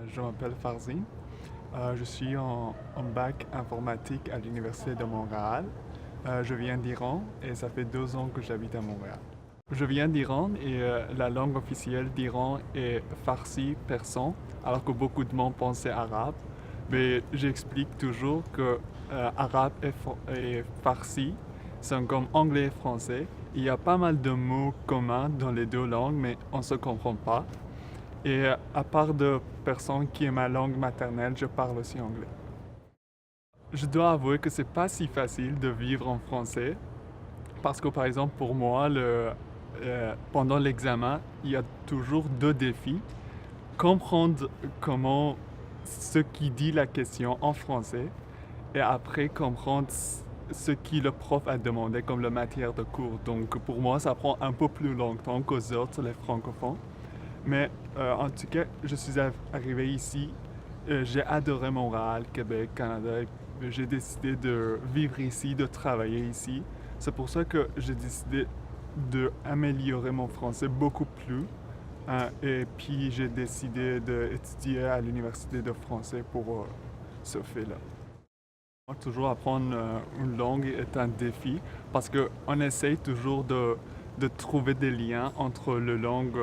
Je m'appelle Farzine. Je suis en bac informatique à l'Université de Montréal. Je viens d'Iran et ça fait 2 ans que j'habite à Montréal. Je viens d'Iran et la langue officielle d'Iran est farsi persan, alors que beaucoup de monde pensait arabe. Mais j'explique toujours que arabe et farsi sont comme anglais et français. Il y a pas mal de mots communs dans les deux langues, mais on ne se comprend pas. Et à part de personne qui est ma langue maternelle, je parle aussi anglais. Je dois avouer que c'est pas si facile de vivre en français parce que par exemple pour moi, pendant l'examen, il y a toujours deux défis. Comprendre comment ce qui dit la question en français et après comprendre ce que le prof a demandé comme la matière de cours. Donc pour moi, ça prend un peu plus longtemps qu'aux autres, les francophones. Mais en tout cas, je suis arrivé ici. J'ai adoré Montréal, Québec, Canada. J'ai décidé de vivre ici, de travailler ici. C'est pour ça que j'ai décidé d'améliorer mon français beaucoup plus. Et puis j'ai décidé d'étudier à l'Université de français pour ce fait-là. Toujours apprendre une langue est un défi parce qu'on essaye toujours de trouver des liens entre les langues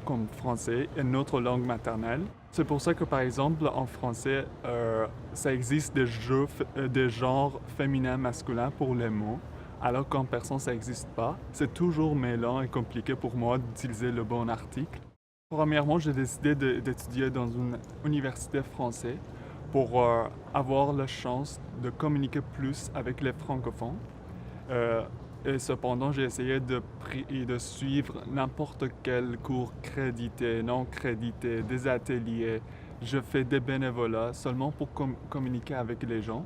comme français et notre langue maternelle. C'est pour ça que par exemple en français, ça existe des genres féminins masculins pour les mots, alors qu'en persan ça n'existe pas. C'est toujours mêlant et compliqué pour moi d'utiliser le bon article. Premièrement, j'ai décidé d'étudier dans une université française pour avoir la chance de communiquer plus avec les francophones. Et cependant, j'ai essayé de suivre n'importe quel cours crédité, non crédité, des ateliers. Je fais des bénévolats seulement pour communiquer avec les gens.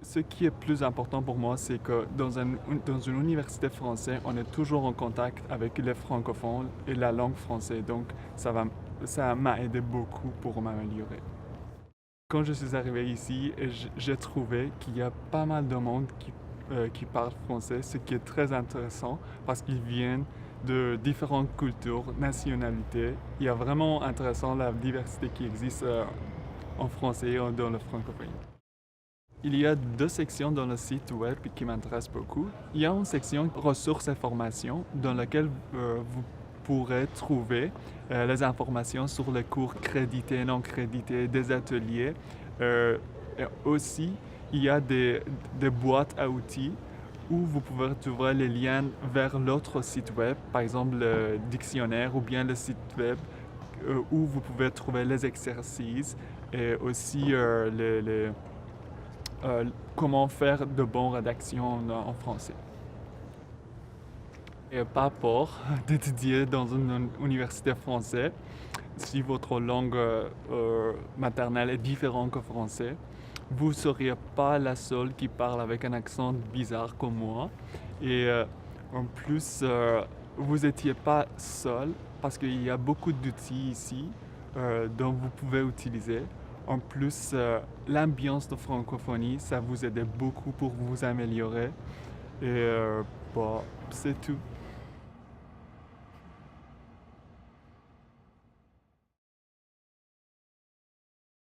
Ce qui est plus important pour moi, c'est que dans une université française, on est toujours en contact avec les francophones et la langue française. Donc, ça m'a aidé beaucoup pour m'améliorer. Quand je suis arrivé ici, j'ai trouvé qu'il y a pas mal de monde qui parle français, ce qui est très intéressant parce qu'ils viennent de différentes cultures, nationalités. Il y a vraiment intéressant la diversité qui existe en français et dans le francophonie. Il y a deux sections dans le site web qui m'intéressent beaucoup. Il y a une section ressources et formations dans laquelle vous pourrez trouver les informations sur les cours crédités, non crédités, des ateliers. Et aussi, il y a des boîtes à outils où vous pouvez trouver les liens vers l'autre site web, par exemple le dictionnaire ou bien le site web où vous pouvez trouver les exercices et aussi comment faire de bonnes rédactions en français. Et par rapport d'étudier dans une université française, si votre langue maternelle est différente que français, vous ne seriez pas la seule qui parle avec un accent bizarre comme moi. Et en plus, vous n'étiez pas seul parce qu'il y a beaucoup d'outils ici dont vous pouvez utiliser. En plus, l'ambiance de francophonie, ça vous aide beaucoup pour vous améliorer. Et bon, c'est tout.